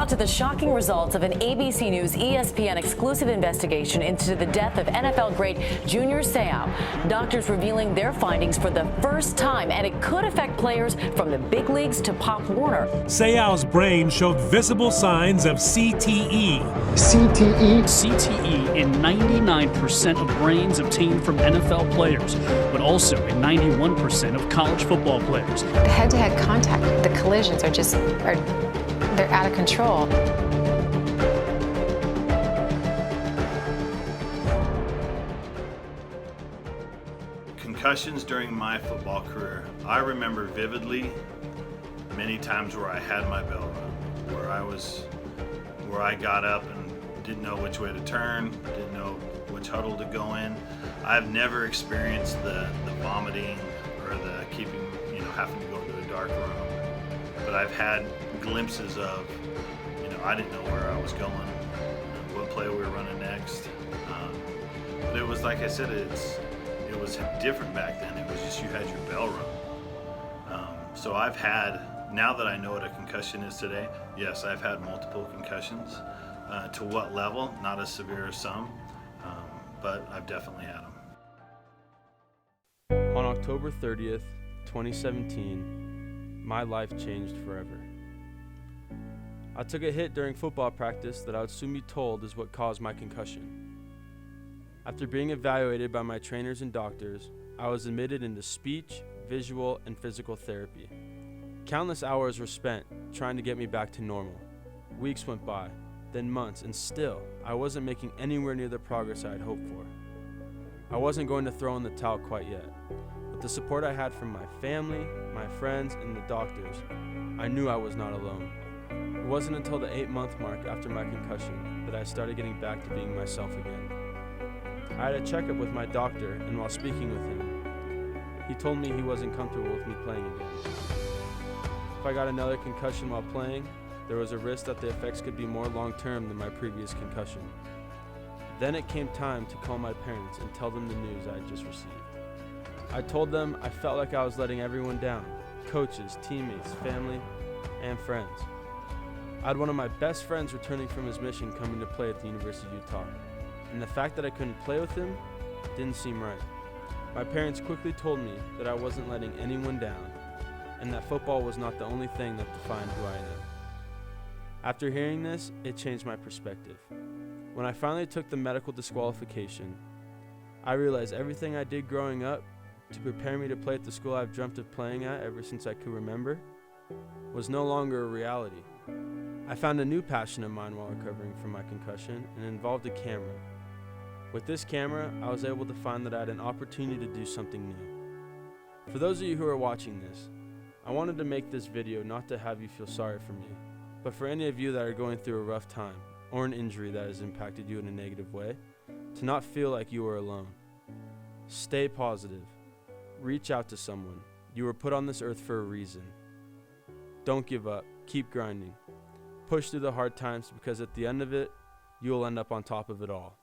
Now to the shocking results of an ABC News ESPN exclusive investigation into the death of NFL great Junior Seau. Doctors revealing their findings for the first time, and it could affect players from the big leagues to Pop Warner. Seau's brain showed visible signs of CTE. CTE in 99% of brains obtained from NFL players, but also in 91% of college football players. The head-to-head contact, the collisions they're out of control. Concussions during my football career. I remember vividly many times where I had my bell rung, where I got up and didn't know which way to turn, didn't know which huddle to go in. I've never experienced the vomiting or the having to go into a dark room, but I've had glimpses of, I didn't know where I was going, what play we were running next. But it was, like I said, it was different back then. It was just you had your bell rung. So I've had, now that I know what a concussion is today, yes, I've had multiple concussions. To what level? Not as severe as some, but I've definitely had them. On October 30th, 2017, my life changed forever. I took a hit during football practice that I would soon be told is what caused my concussion. After being evaluated by my trainers and doctors, I was admitted into speech, visual, and physical therapy. Countless hours were spent trying to get me back to normal. Weeks went by, then months, and still, I wasn't making anywhere near the progress I had hoped for. I wasn't going to throw in the towel quite yet. With the support I had from my family, my friends, and the doctors, I knew I was not alone. It wasn't until the 8-month mark after my concussion that I started getting back to being myself again. I had a checkup with my doctor, and while speaking with him, he told me he wasn't comfortable with me playing again. If I got another concussion while playing, there was a risk that the effects could be more long-term than my previous concussion. Then it came time to call my parents and tell them the news I had just received. I told them I felt like I was letting everyone down, coaches, teammates, family, and friends. I had one of my best friends returning from his mission coming to play at the University of Utah, and the fact that I couldn't play with him didn't seem right. My parents quickly told me that I wasn't letting anyone down, and that football was not the only thing that defined who I am. After hearing this, it changed my perspective. When I finally took the medical disqualification, I realized everything I did growing up to prepare me to play at the school I've dreamt of playing at ever since I could remember was no longer a reality. I found a new passion of mine while recovering from my concussion, and it involved a camera. With this camera, I was able to find that I had an opportunity to do something new. For those of you who are watching this, I wanted to make this video not to have you feel sorry for me, but for any of you that are going through a rough time or an injury that has impacted you in a negative way, to not feel like you are alone. Stay positive. Reach out to someone. You were put on this earth for a reason. Don't give up. Keep grinding. Push through the hard times, because at the end of it, you will end up on top of it all.